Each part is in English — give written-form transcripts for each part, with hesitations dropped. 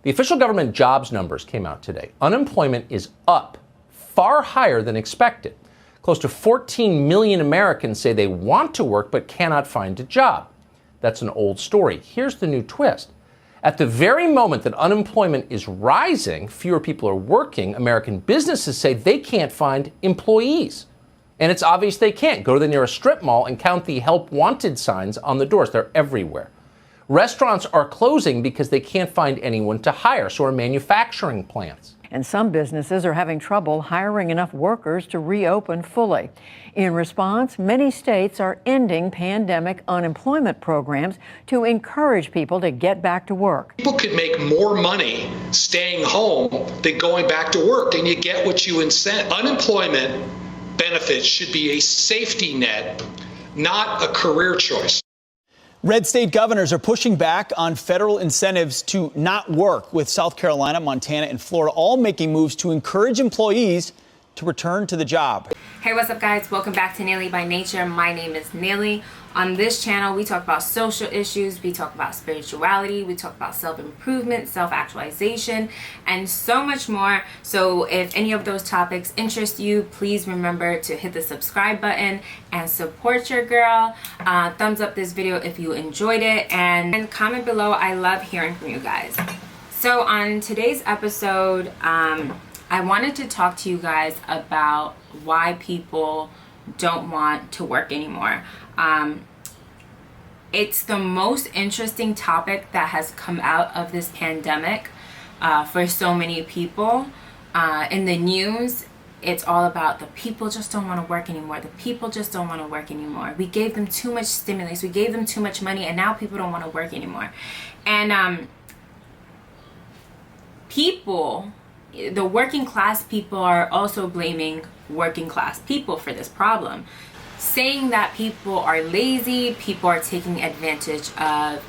The official government jobs numbers came out today. Unemployment is up, far higher than expected. Close to 14 million Americans say they want to work but cannot find a job. That's an old story. Here's the new twist. At the very moment that unemployment is rising, fewer people are working, American businesses say they can't find employees. And it's obvious they can't. Go to the nearest strip mall and count the help wanted signs on the doors. They're everywhere. Restaurants are closing because they can't find anyone to hire, so are manufacturing plants. And some businesses are having trouble hiring enough workers to reopen fully. In response, many states are ending pandemic unemployment programs to encourage people to get back to work. People could make more money staying home than going back to work, and you get what you incent. Unemployment benefits should be a safety net, not a career choice. Red state governors are pushing back on federal incentives to not work, with South Carolina, Montana, and Florida all making moves to encourage employees to return to the job. Hey, what's up, guys? Welcome back to Neely by Nature. My name is Neely. On this channel, we talk about social issues, we talk about spirituality, we talk about self-improvement, self-actualization, and so much more. So if any of those topics interest you, please remember to hit the subscribe button and support your girl. Thumbs up this video if you enjoyed it, and comment below. I love hearing from you guys. So on today's episode, I wanted to talk to you guys about why people don't want to work anymore. It's the most interesting topic that has come out of this pandemic for so many people. In the news, it's all about the people just don't want to work anymore. The people just don't want to work anymore. We gave them too much stimulus. We gave them too much money, and now people don't want to work anymore. And the working class people are also blaming working class people for this problem, saying that people are lazy, people are taking advantage of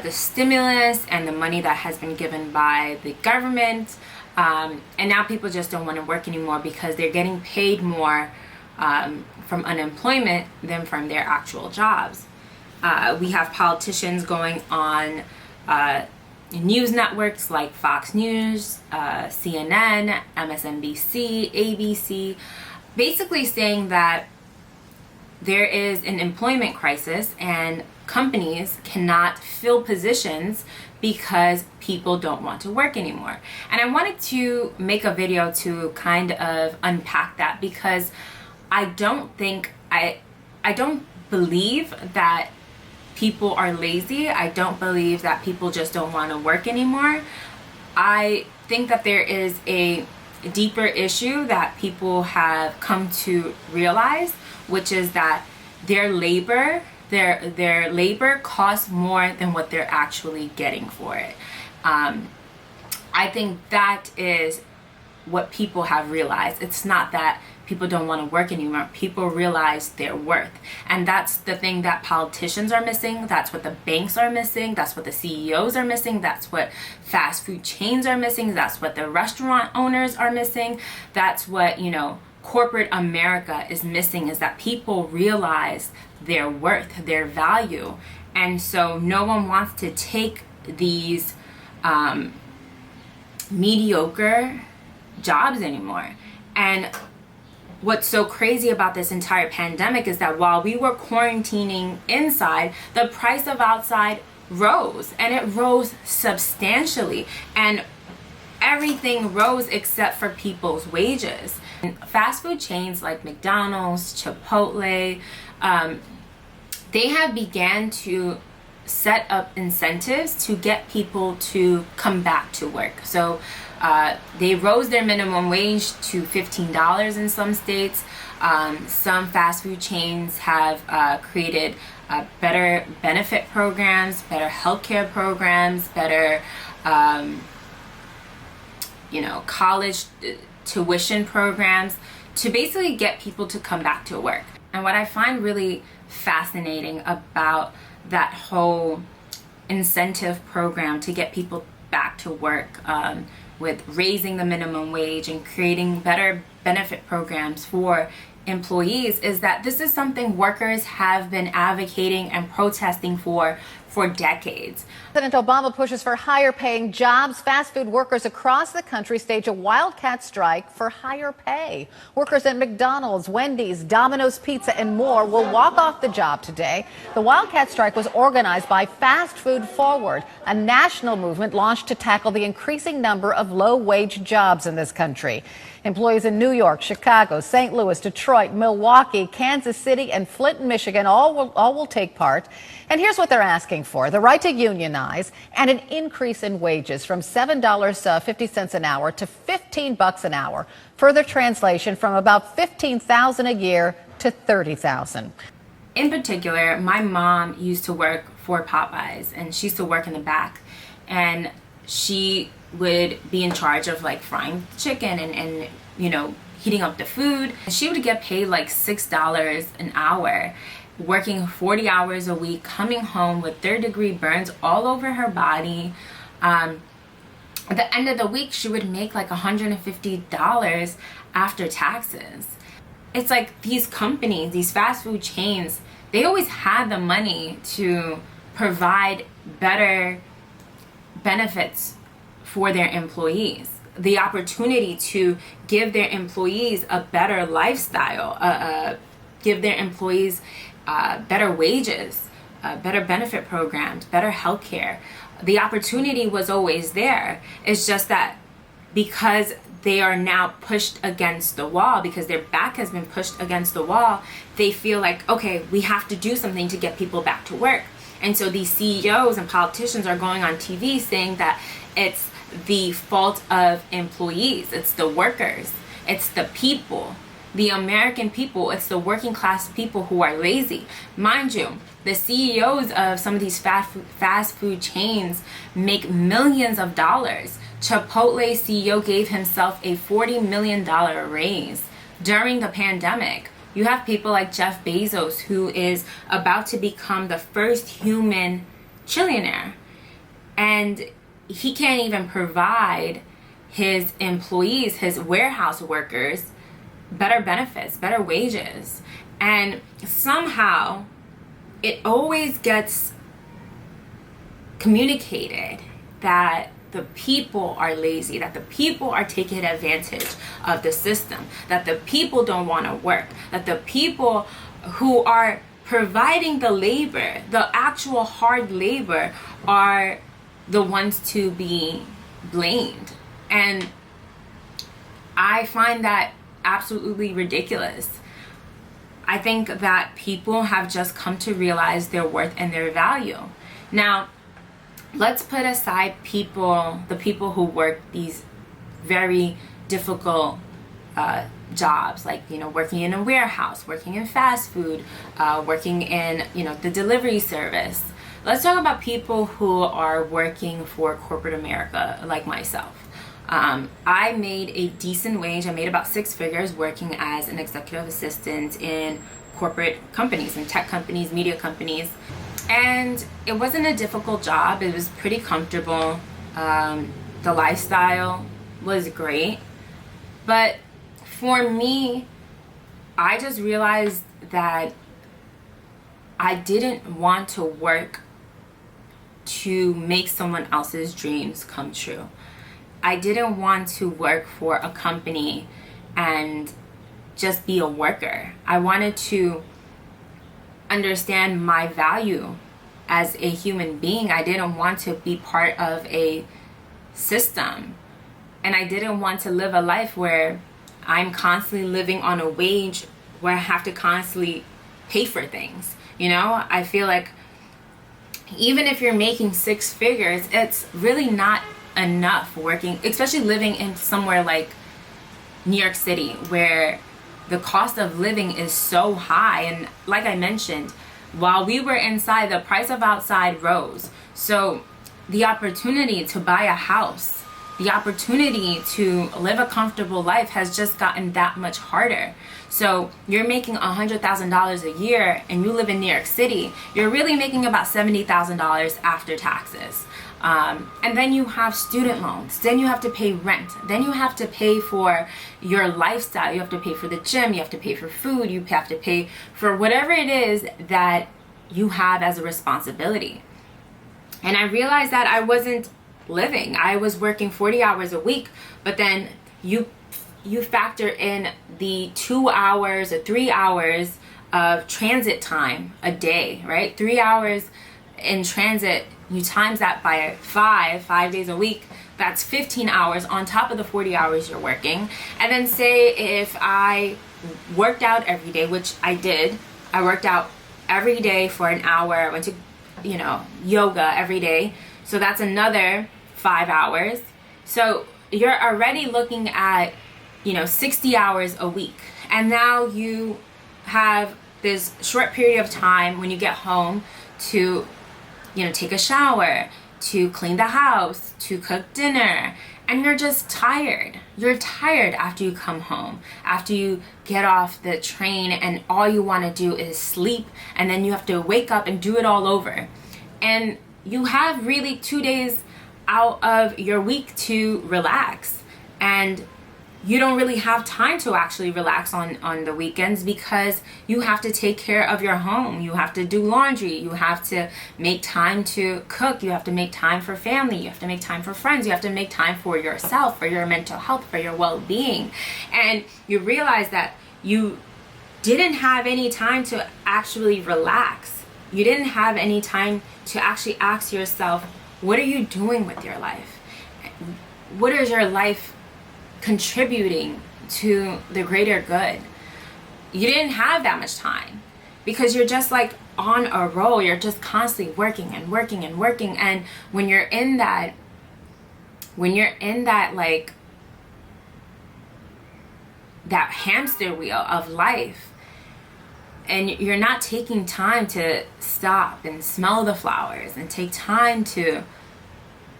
the stimulus and the money that has been given by the government, and now people just don't want to work anymore because they're getting paid more from unemployment than from their actual jobs. We have politicians going on news networks like Fox News, CNN, MSNBC, ABC, basically saying that there is an employment crisis and companies cannot fill positions because people don't want to work anymore. And I wanted to make a video to kind of unpack that, because I don't believe that people are lazy. I don't believe that people just don't want to work anymore. I think that there is a deeper issue that people have come to realize, which is that their labor costs more than what they're actually getting for it. I think that is what people have realized. It's not that people don't want to work anymore. People realize their worth. And that's the thing that politicians are missing. That's what the banks are missing. That's what the CEOs are missing. That's what fast food chains are missing. That's what the restaurant owners are missing. That's what, corporate America is missing, is that people realize their worth, their value. And so no one wants to take these mediocre jobs anymore. And what's so crazy about this entire pandemic is that while we were quarantining inside, the price of outside rose, and it rose substantially, and everything rose except for people's wages. And fast food chains like McDonald's, Chipotle, they have began to set up incentives to get people to come back to work. So they rose their minimum wage to $15 in some states. Some fast food chains have created better benefit programs, better healthcare programs, better college tuition programs to basically get people to come back to work. And what I find really fascinating about that whole incentive program to get people back to work, with raising the minimum wage and creating better benefit programs for employees, is that this is something workers have been advocating and protesting for for decades. President Obama pushes for higher paying jobs. Fast food workers across the country stage a wildcat strike for higher pay. Workers at McDonald's, Wendy's, Domino's Pizza, and more will walk off the job today. The wildcat strike was organized by Fast Food Forward, a national movement launched to tackle the increasing number of low-wage jobs in this country. Employees in New York, Chicago, St. Louis, Detroit, Milwaukee, Kansas City, and Flint, Michigan all will take part. And here's what they're asking for: the right to unionize and an increase in wages from $7.50 an hour to $15 an hour. Further translation, from about $15,000 a year to $30,000. In particular, my mom used to work for Popeyes, and she used to work in the back, and she would be in charge of like frying chicken and you know, heating up the food. She would get paid like $6 an hour, working 40 hours a week, coming home with third-degree burns all over her body. At the end of the week, she would make like $150 after taxes. It's like these companies, these fast food chains, they always had the money to provide better benefits for their employees, the opportunity to give their employees a better lifestyle, give their employees better wages, better benefit programs, better health care. The opportunity was always there. It's just that because they are now pushed against the wall, because their back has been pushed against the wall, they feel like, okay, we have to do something to get people back to work. And so these CEOs and politicians are going on TV saying that it's the fault of employees, it's the workers, it's the people, the American people, it's the working class people who are lazy. Mind you, the CEOs of some of these fast food chains make millions of dollars. Chipotle CEO gave himself a $40 million raise during the pandemic. You have people like Jeff Bezos, who is about to become the first human trillionaire, and he can't even provide his employees, his warehouse workers, better benefits, better wages. And somehow it always gets communicated that the people are lazy, that the people are taking advantage of the system, that the people don't want to work, that the people who are providing the labor, the actual hard labor, are the ones to be blamed. And I find that absolutely ridiculous. I think that people have just come to realize their worth and their value. Now, let's put aside the people who work these very difficult jobs, like, you know, working in a warehouse, working in fast food, working in, you know, the delivery service. Let's talk about people who are working for corporate America, like myself. I made a decent wage. I made about 6 figures working as an executive assistant in corporate companies, in tech companies, media companies. And it wasn't a difficult job. It was pretty comfortable. The lifestyle was great. But for me, I just realized that I didn't want to work to make someone else's dreams come true. I didn't want to work for a company and just be a worker. I wanted to understand my value as a human being. I didn't want to be part of a system. And I didn't want to live a life where I'm constantly living on a wage where I have to constantly pay for things. You know, I feel like even if you're making 6 figures, it's really not enough working, especially living in somewhere like New York City, where the cost of living is so high. And like I mentioned, while we were inside, the price of outside rose. So the opportunity to buy a house, the opportunity to live a comfortable life has just gotten that much harder. So you're making $100,000 a year and you live in New York City, you're really making about $70,000 after taxes. And then you have student loans, then you have to pay rent, then you have to pay for your lifestyle, you have to pay for the gym, you have to pay for food, you have to pay for whatever it is that you have as a responsibility. And I realized that I wasn't living. I was working 40 hours a week, but then you factor in the 2 hours or 3 hours of transit time a day, right? 3 hours in transit, you times that by 5 days a week, that's 15 hours on top of the 40 hours you're working. And then say if I worked out every day, which I did, I worked out every day for an hour. I went to, yoga every day. So that's another 5 hours. So you're already looking at, 60 hours a week. And now you have this short period of time when you get home to, take a shower, to clean the house, to cook dinner, and you're just tired. You're tired after you come home, after you get off the train, and all you want to do is sleep, and then you have to wake up and do it all over. And you have really 2 days out of your week to relax, and you don't really have time to actually relax on the weekends because you have to take care of your home. You have to do laundry. You have to make time to cook. You have to make time for family. You have to make time for friends. You have to make time for yourself, for your mental health, for your well-being. And you realize that you didn't have any time to actually relax. You didn't have any time to actually ask yourself, what are you doing with your life? What is your life contributing to the greater good? You didn't have that much time because you're just like on a roll. You're just constantly working and working and working. And when you're in that like that hamster wheel of life, and you're not taking time to stop and smell the flowers and take time to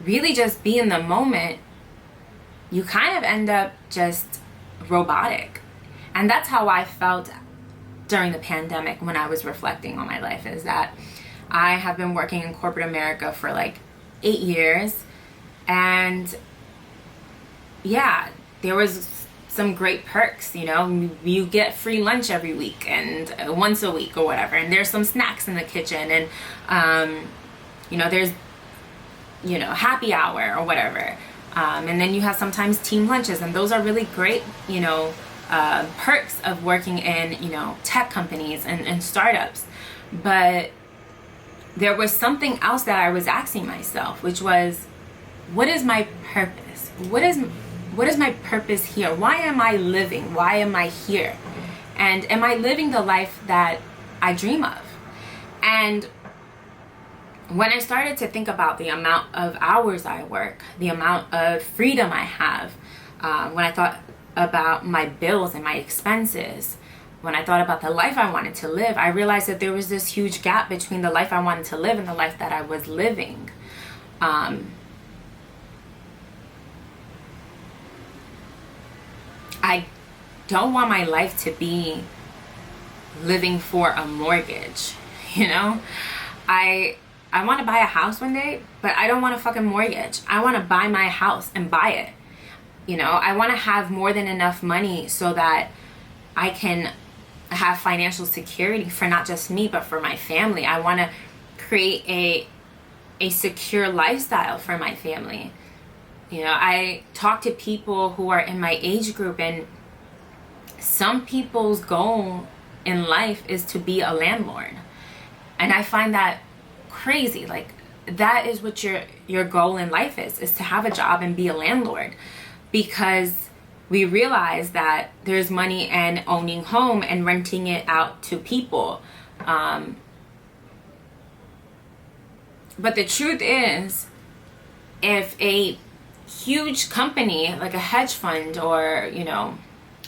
really just be in the moment, you kind of end up just robotic. And that's how I felt during the pandemic when I was reflecting on my life, is that I have been working in corporate America for like 8 years. And yeah, there was some great perks, you get free lunch every week and once a week or whatever. And there's some snacks in the kitchen, and, there's, happy hour or whatever. And then you have sometimes team lunches, and those are really great, perks of working in, tech companies and startups. But there was something else that I was asking myself, which was, what is my purpose? What is my purpose here? Why am I living? Why am I here? And am I living the life that I dream of? And when I started to think about the amount of hours I work, the amount of freedom I have, when I thought about my bills and my expenses, when I thought about the life I wanted to live, I realized that there was this huge gap between the life I wanted to live and the life that I was living. I don't want my life to be living for a mortgage, I want to buy a house one day, but I don't want a fucking mortgage. I want to buy my house and buy it. I want to have more than enough money so that I can have financial security for not just me, but for my family. I want to create a secure lifestyle for my family. I talk to people who are in my age group, and some people's goal in life is to be a landlord. And I find that crazy. Like, that is what your goal in life is to have a job and be a landlord, because we realize that there's money in owning home and renting it out to people. But the truth is, if a huge company like a hedge fund or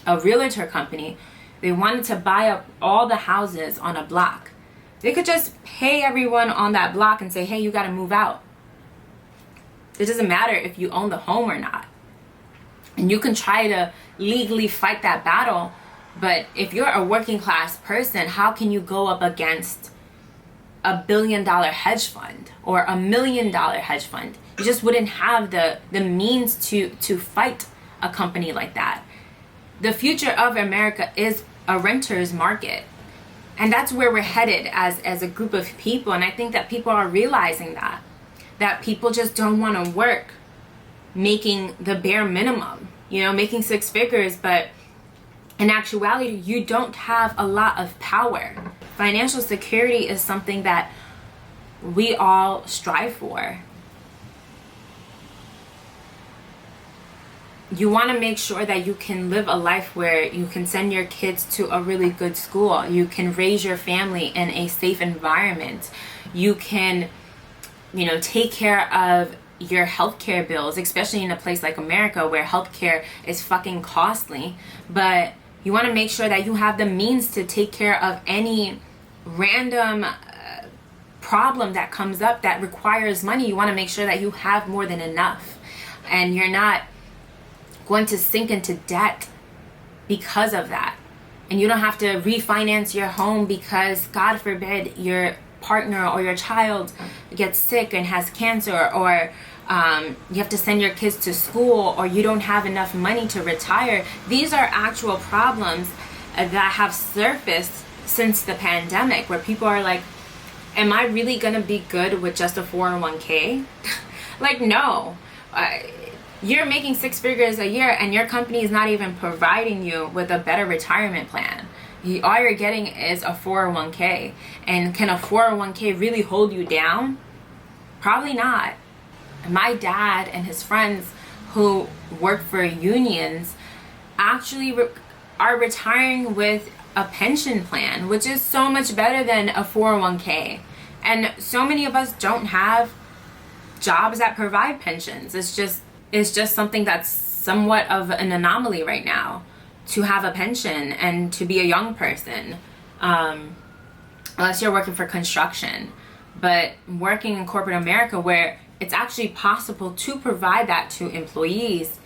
a realtor company, they wanted to buy up all the houses on a block, they could just pay everyone on that block and say, hey, you got to move out. It doesn't matter if you own the home or not. And you can try to legally fight that battle. But if you're a working class person, how can you go up against $1 billion hedge fund or $1 million hedge fund? You just wouldn't have the means to fight a company like that. The future of America is a renter's market. And that's where we're headed as a group of people. And I think that people are realizing that. that people just don't want to work making the bare minimum, making six figures, but in actuality, you don't have a lot of power. Financial security is something that we all strive for. You want to make sure that you can live a life where you can send your kids to a really good school. You can raise your family in a safe environment. You can, take care of your healthcare bills, especially in a place like America where healthcare is fucking costly. But you want to make sure that you have the means to take care of any random problem that comes up that requires money. You want to make sure that you have more than enough, and you're not going to sink into debt because of that. And you don't have to refinance your home because, God forbid, your partner or your child gets sick and has cancer, or you have to send your kids to school, or you don't have enough money to retire. These are actual problems that have surfaced since the pandemic, where people are like, am I really gonna be good with just a 401k? Like, no. You're making six figures a year and your company is not even providing you with a better retirement plan. All you're getting is a 401k. And can a 401k really hold you down? Probably not. My dad and his friends who work for unions actually are retiring with a pension plan, which is so much better than a 401k. And so many of us don't have jobs that provide pensions. It's just something that's somewhat of an anomaly right now, to have a pension and to be a young person, unless you're working for construction. But working in corporate America, where it's actually possible to provide that to employees,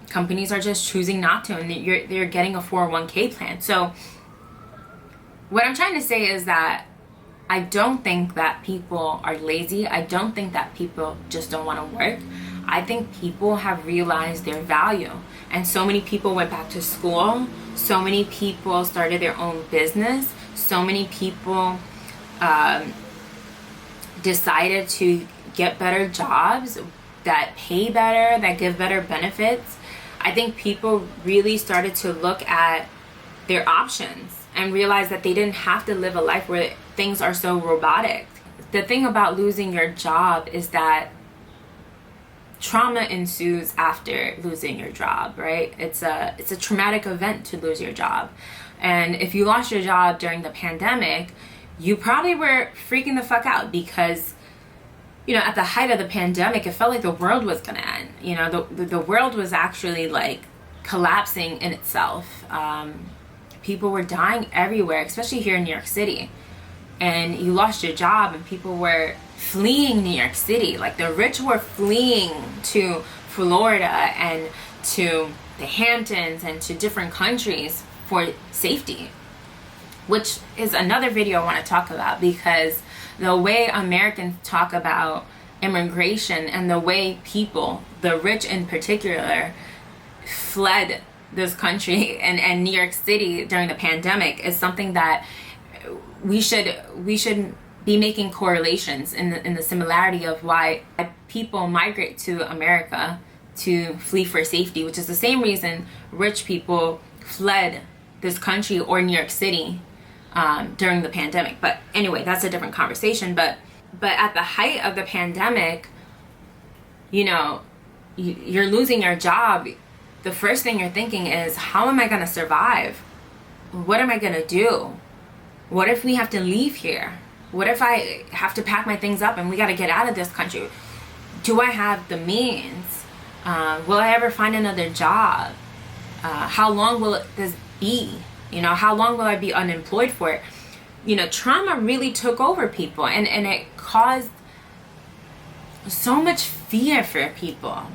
companies are just choosing not to, and they're getting a 401k plan. So what I'm trying to say is that I don't think that people are lazy. I don't think that people just don't want to work. I think people have realized their value. And so many people went back to school. So many people started their own business. So many people decided to get better jobs that pay better, that give better benefits. I think people really started to look at their options and realize that they didn't have to live a life where things are so robotic. The thing about losing your job is that trauma ensues after losing your job, right? It's a traumatic event to lose your job. And if you lost your job during the pandemic, you probably were freaking the fuck out because, at the height of the pandemic, it felt like the world was gonna end. The world was actually like collapsing in itself. People were dying everywhere, especially here in New York City. And you lost your job and people were fleeing New York City. Like, the rich were fleeing to Florida and to the Hamptons and to different countries for safety, which is another video I want to talk about, because the way Americans talk about immigration and the way people, the rich in particular, fled this country and New York City during the pandemic is something that we should be making correlations in the similarity of why people migrate to America to flee for safety, which is the same reason rich people fled this country or New York City during the pandemic. But anyway, that's a different conversation. But at the height of the pandemic, you're losing your job. The first thing you're thinking is, how am I going to survive? What am I going to do? What if we have to leave here? What if I have to pack my things up and we got to get out of this country? Do I have the means? Will I ever find another job? How long will this be? How long will I be unemployed for? Trauma really took over people, and it caused so much fear for people.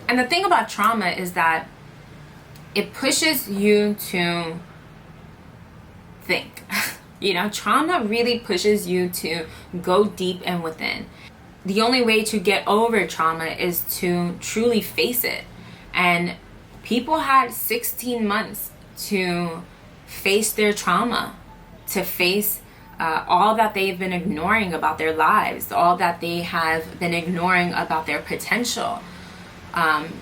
And the thing about trauma is that it pushes you to think. Trauma really pushes you to go deep and within. The only way to get over trauma is to truly face it. And people had 16 months to face their trauma, to face all that they've been ignoring about their lives, all that they have been ignoring about their potential. And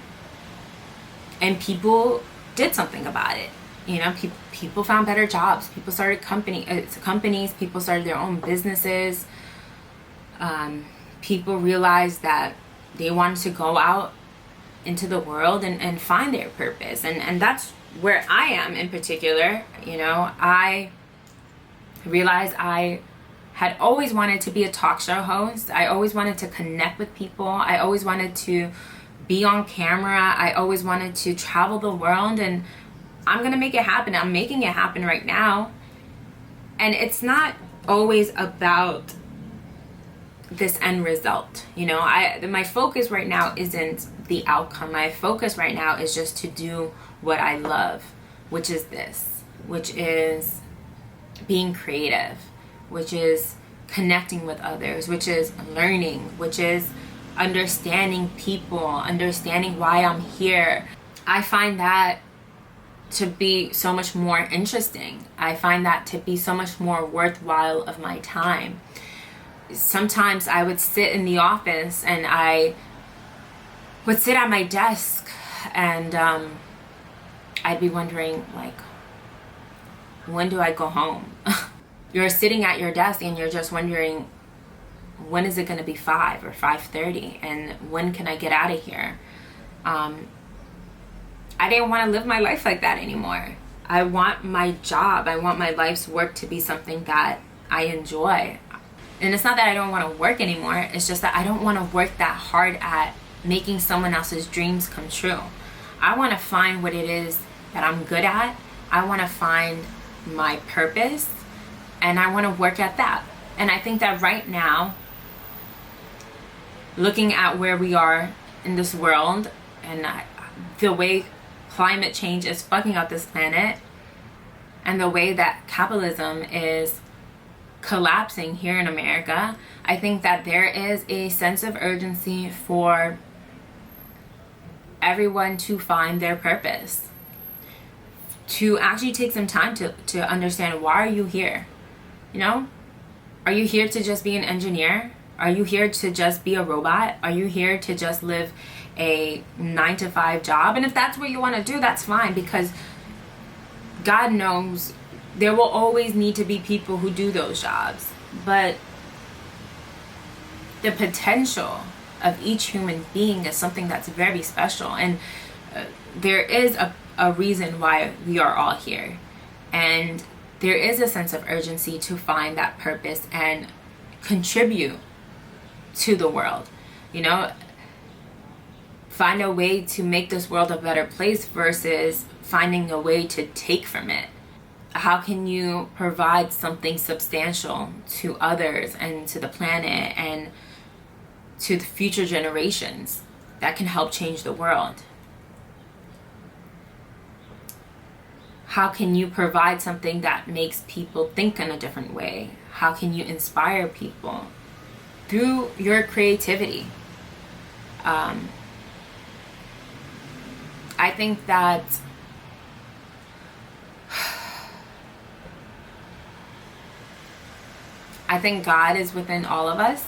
people did something about it. You know, people found better jobs. People started companies. People started their own businesses. People realized that they wanted to go out into the world and find their purpose. And that's where I am in particular. You know, I realized I had always wanted to be a talk show host. I always wanted to connect with people. I always wanted to be on camera. I always wanted to travel the world, and I'm gonna make it happen. I'm making it happen right now. And it's not always about this end result. You know, my focus right now isn't the outcome. My focus right now is just to do what I love, which is this, which is being creative, which is connecting with others, which is learning, which is understanding people, understanding why I'm here. I find that to be so much more interesting. I find that to be so much more worthwhile of my time. Sometimes I would sit in the office and I would sit at my desk and I'd be wondering, like, when do I go home? You're sitting at your desk and you're just wondering, when is it going to be 5 or 5:30, and when can I get out of here? I didn't want to live my life like that anymore. I want my job, I want my life's work to be something that I enjoy. And it's not that I don't want to work anymore, it's just that I don't want to work that hard at making someone else's dreams come true. I want to find what it is that I'm good at. I want to find my purpose, and I want to work at that. And I think that right now, looking at where we are in this world and the way climate change is fucking up this planet, and the way that capitalism is collapsing here in America, I think that there is a sense of urgency for everyone to find their purpose, to actually take some time to understand, why are you here? You know, are you here to just be an engineer? Are you here to just be a robot? Are you here to just live a 9-to-5 job? And if that's what you want to do, that's fine, because God knows there will always need to be people who do those jobs. But the potential of each human being is something that's very special. And there is a reason why we are all here. And there is a sense of urgency to find that purpose and contribute to the world. You know, find a way to make this world a better place versus finding a way to take from it. How can you provide something substantial to others and to the planet and to the future generations that can help change the world? How can you provide something that makes people think in a different way? How can you inspire people through your creativity? I think that God is within all of us,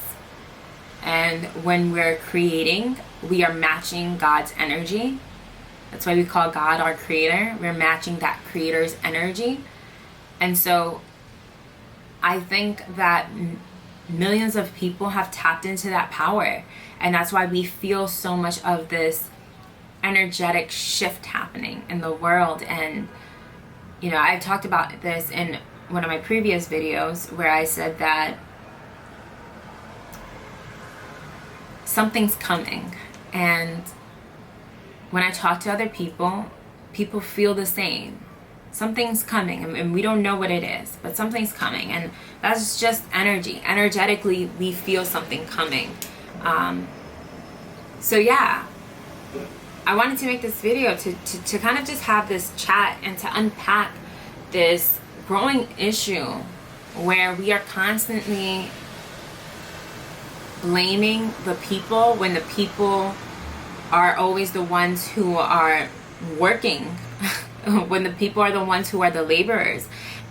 and when we're creating, we are matching God's energy. That's why we call God our creator. We're matching that creator's energy. And so I think that millions of people have tapped into that power, and that's why we feel so much of this energetic shift happening in the world. And you know, I've talked about this in one of my previous videos where I said that something's coming, and when I talk to other people, people feel the same. Something's coming, and we don't know what it is, but something's coming, and that's just energy. Energetically, we feel something coming. So yeah, I wanted to make this video to kind of just have this chat and to unpack this growing issue where we are constantly blaming the people when the people are always the ones who are working, when the people are the ones who are the laborers.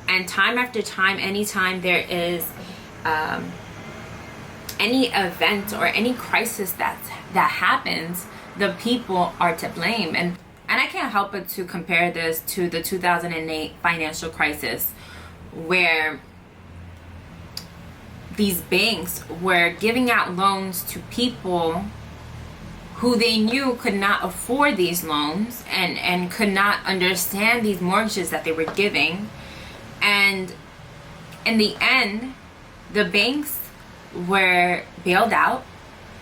And time after time, anytime there is any event or any crisis that happens, the people are to blame. And I can't help but to compare this to the 2008 financial crisis, where these banks were giving out loans to people who they knew could not afford these loans and could not understand these mortgages that they were giving. And in the end, the banks were bailed out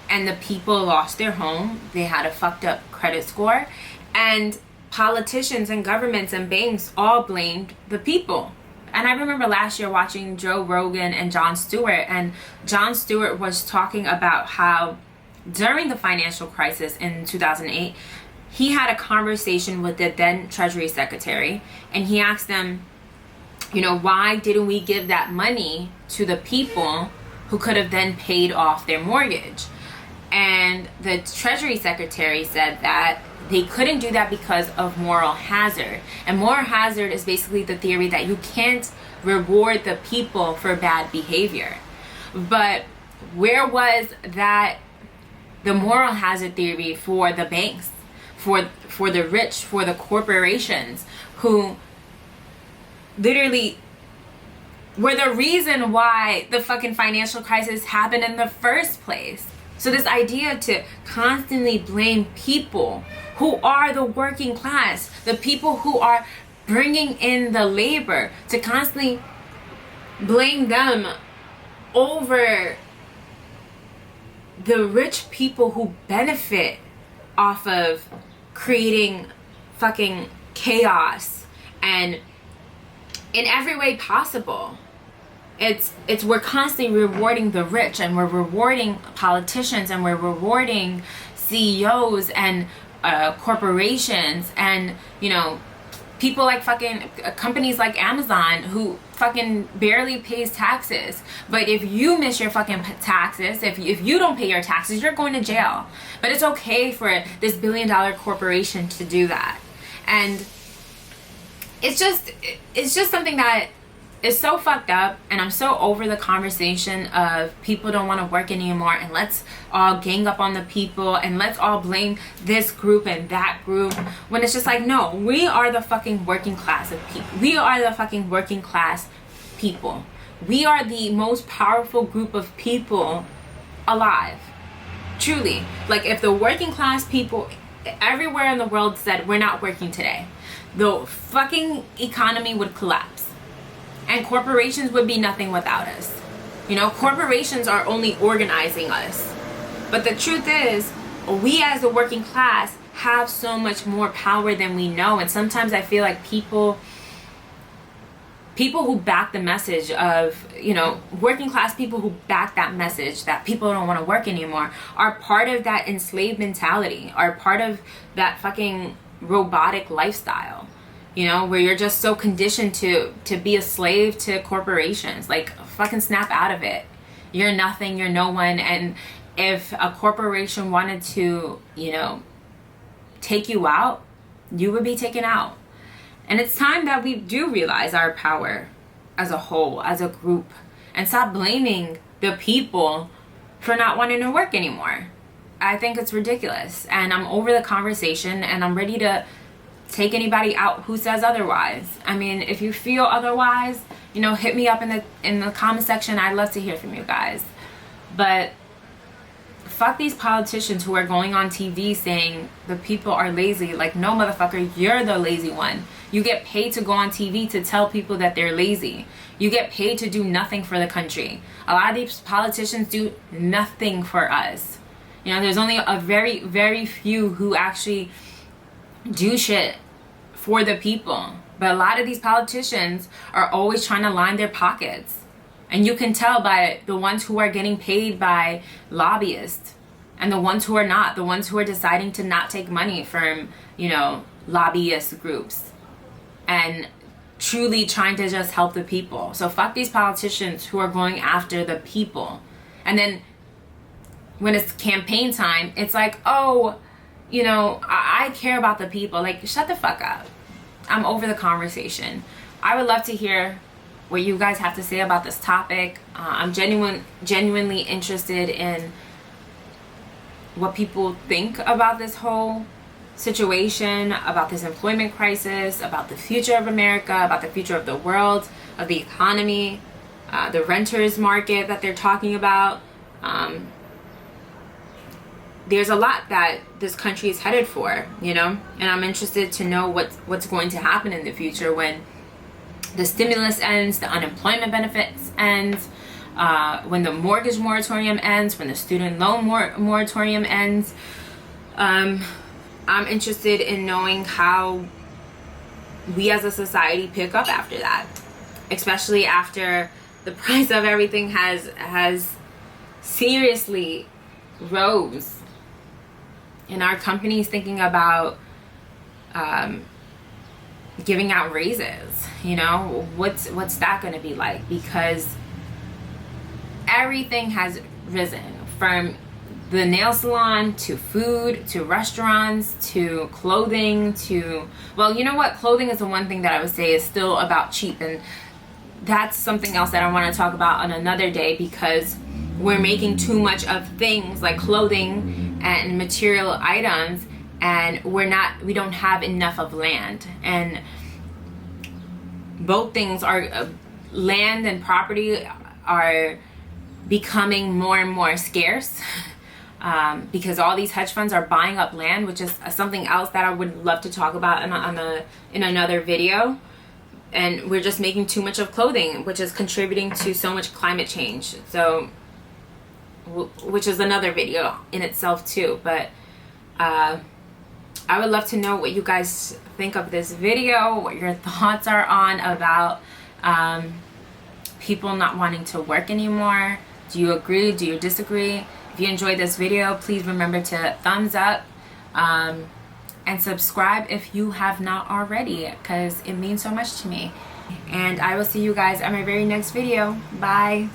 and the people lost their home. They had a fucked up credit score, and politicians and governments and banks all blamed the people. And I remember last year watching Joe Rogan and Jon Stewart, and Jon Stewart was talking about how during the financial crisis in 2008, he had a conversation with the then Treasury Secretary, and he asked them, you know, why didn't we give that money to the people who could have then paid off their mortgage? And the Treasury Secretary said that they couldn't do that because of moral hazard. And moral hazard is basically the theory that you can't reward the people for bad behavior. But where was that, the moral hazard theory for the banks, for the rich, for the corporations who literally were the reason why the fucking financial crisis happened in the first place? So this idea to constantly blame people who are the working class, the people who are bringing in the labor, to constantly blame them over the rich people who benefit off of creating fucking chaos and in every way possible. It's we're constantly rewarding the rich, and we're rewarding politicians, and we're rewarding CEOs and corporations, and you know, people like fucking companies like Amazon who fucking barely pays taxes. But if you miss your fucking taxes, if you don't pay your taxes, you're going to jail. But it's okay for this billion-dollar corporation to do that. And it's just something that is so fucked up, and I'm so over the conversation of people don't want to work anymore, and let's all gang up on the people, and let's all blame this group and that group, when it's just like, no, we are the fucking working class of people. We are the fucking working class people. We are the most powerful group of people alive. Truly. Like, if the working class people everywhere in the world said we're not working today, the fucking economy would collapse. And corporations would be nothing without us. You know, corporations are only organizing us. But the truth is, we as the working class have so much more power than we know. And sometimes I feel like people who back the message of, you know, working class people who back that message that people don't want to work anymore are part of that enslaved mentality, are part of that fucking robotic lifestyle. You know, where you're just so conditioned to be a slave to corporations. Like, fucking snap out of it. You're nothing, you're no one. And if a corporation wanted to, you know, take you out, you would be taken out. And it's time that we do realize our power as a whole, as a group, and stop blaming the people for not wanting to work anymore. I think it's ridiculous. And I'm over the conversation, and I'm ready to take anybody out who says otherwise. I mean, if you feel otherwise, you know, hit me up in the comment section. I'd love to hear from you guys. But fuck these politicians who are going on TV saying the people are lazy. Like, no, motherfucker, you're the lazy one. You get paid to go on TV to tell people that they're lazy. You get paid to do nothing for the country. A lot of these politicians do nothing for us. You know, there's only a very, very few who actually do shit for the people. But a lot of these politicians are always trying to line their pockets. And you can tell by the ones who are getting paid by lobbyists and the ones who are not, the ones who are deciding to not take money from, you know, lobbyist groups and truly trying to just help the people. So fuck these politicians who are going after the people. And then when it's campaign time, it's like, oh, you know, I care about the people. Like, shut the fuck up. I'm over the conversation. I would love to hear what you guys have to say about this topic. I'm genuinely interested in what people think about this whole situation, about this employment crisis, about the future of America, about the future of the world, of the economy, the renters market that they're talking about. There's a lot that this country is headed for, you know, and I'm interested to know what's going to happen in the future when the stimulus ends, the unemployment benefits ends, when the mortgage moratorium ends, when the student loan moratorium ends. I'm interested in knowing how we as a society pick up after that, especially after the price of everything has seriously rose. And our companies thinking about giving out raises, you know, what's that going to be like? Because everything has risen, from the nail salon to food to restaurants to clothing to, well, you know what, clothing is the one thing that I would say is still about cheap, and that's something else that I want to talk about on another day, because we're making too much of things like clothing and material items, and we don't have enough of land. And both things are, land and property are becoming more and more scarce, because all these hedge funds are buying up land, which is something else that I would love to talk about in another video. And we're just making too much of clothing, which is contributing to so much climate change. So, which is another video in itself too. But I would love to know what you guys think of this video, what your thoughts are on about people not wanting to work anymore. Do you agree? Do you disagree? If you enjoyed this video, please remember to thumbs up and subscribe if you have not already, because it means so much to me. And I will see you guys on my very next video. Bye.